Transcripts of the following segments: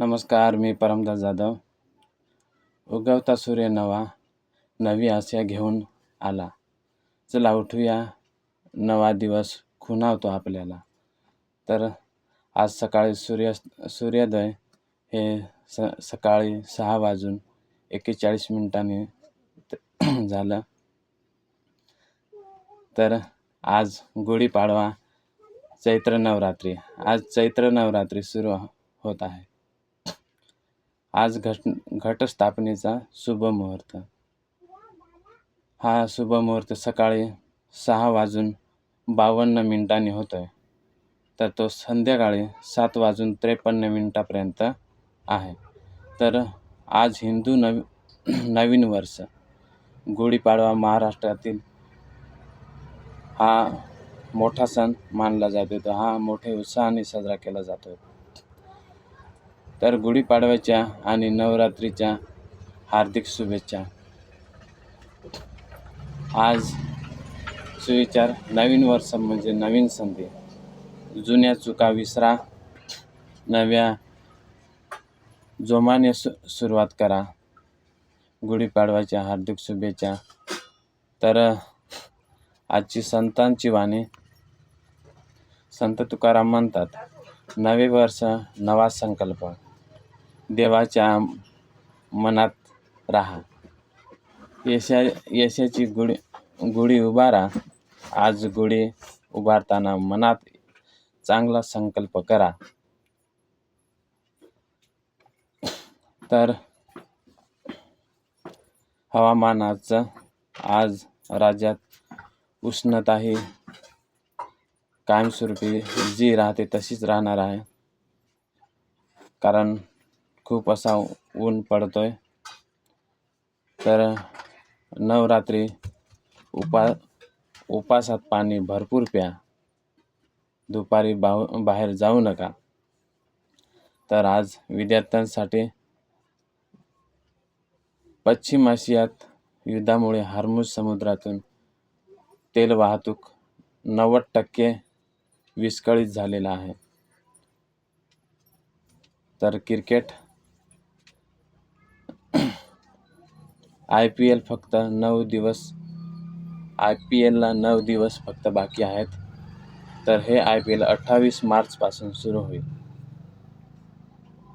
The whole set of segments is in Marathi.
नमस्कार, मी परमदास जाधव. उगवता सूर्य नवी आशा घेऊन आला. चला उठूया, नवा दिवस खुणावतो आपल्याला. तर आज सकाळी सूर्योदय हे सकाळी 6:41 झालं. तर आज गुढीपाडवा, चैत्र नवरात्री. आज चैत्र नवरात्री सुरू होत आहे. आज घटस्थापनेचा शुभ मुहूर्त. हा शुभ मुहूर्त सकाळी 6:52 होतोय. तर तो संध्याकाळी 7:53 आहे. तर आज हिंदू नवीन वर्ष गुढीपाडवा महाराष्ट्रातील हा मोठा सण मानला जातो. तर हा मोठ्या उत्साहाने साजरा केला जातो. तर गुढीपाडव्याच्या आणि नवरात्रीच्या हार्दिक शुभेच्छा. आज सुविचार, नवीन वर्ष म्हणजे नवीन संधी. जुन्या चुका विसरा, नव्या जोमाने सुरुवात करा. गुढीपाडव्याच्या हार्दिक शुभेच्छा. तर आजची संतांची वाणी. संत तुकाराम म्हणतात, नवे वर्ष नवा संकल्प, देवाच्या मनात राहा. यशाची गुढी उभारा. आज गुढी उभारताना मनात चांगला संकल्प करा. तर हवामानाचं आज राज्यात उष्णता ही कायमस्वरूपी जी राहते तशीच राहणार आहे. कारण खूप असा ऊन पडतोय. तर नवरात्री उपासात पाणी भरपूर प्या. दुपारी बाहेर जाऊ नका. तर आज विद्यार्थ्यांसाठी पश्चिम आशियात युद्धामुळे हॉर्मुझ समुद्रातून तेल वाहतूक 90% विस्कळीत झालेला आहे. तर क्रिकेट IPL फक्त 9 दिवस, IPLला 9 दिवस फक्त बाकी आहेत. तर हे IPL 28 मार्चपासून सुरू होईल.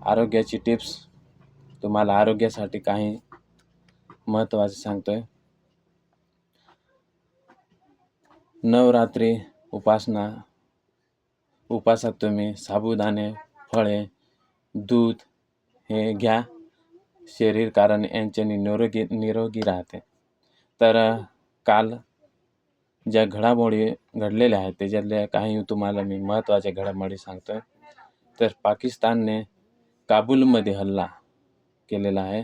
आरोग्याची टिप्स. तुम्हाला आरोग्यासाठी काही महत्त्वाचे सांगतोय. नवरात्री उपासात तुम्ही साबुदाणे, फळे, दूध हे घ्या. शरीर कारण यांच्याने निरोगी राहते. तर काल ज्या घडामोडी घडलेल्या आहेत त्याच्यातल्या काही तुम्हाला मी महत्त्वाच्या घडामोडी सांगतोय. तर पाकिस्तानने काबूलमध्ये हल्ला केलेला आहे.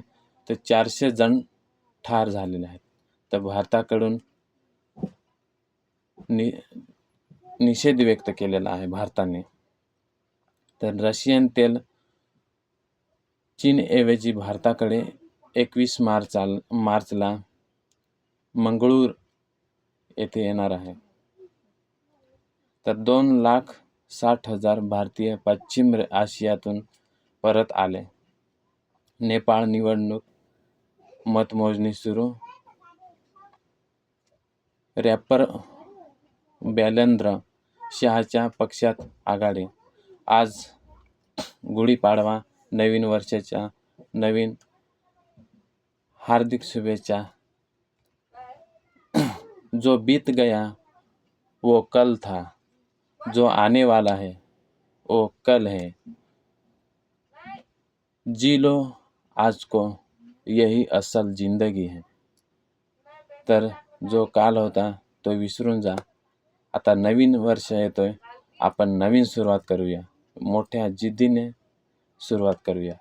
तर 400 जण ठार झालेले आहेत. तर भारताकडून निषेध व्यक्त केलेला आहे भारताने. तर रशियन तेल चीनऐवजी भारताकडे 21 मार्चला मंगळूर येथे येणार आहे. तर 2,60,000 भारतीय पश्चिम आशियातून परत आले. नेपाळ निवडणूक मतमोजणी सुरू. रॅपर बैलेंद्र शाहच्या पक्षात आघाडी. आज गुढीपाडवा, नवीन वर्षाच्या नवीन हार्दिक शुभेच्छा. जो बीत गया वो कल था, जो आने वाला है वो कल है. जी लो आज को, यही असल जिंदगी है. तर जो काल होता तो विसरून जा. आता नवीन वर्ष येतोय. आपण नवीन सुरुवात करूया. मोठ्या जिद्दीने सुरुवात करूया.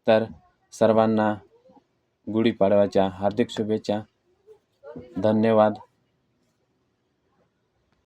तर सर्वांना गुढीपाडव्याच्या हार्दिक शुभेच्छा. धन्यवाद.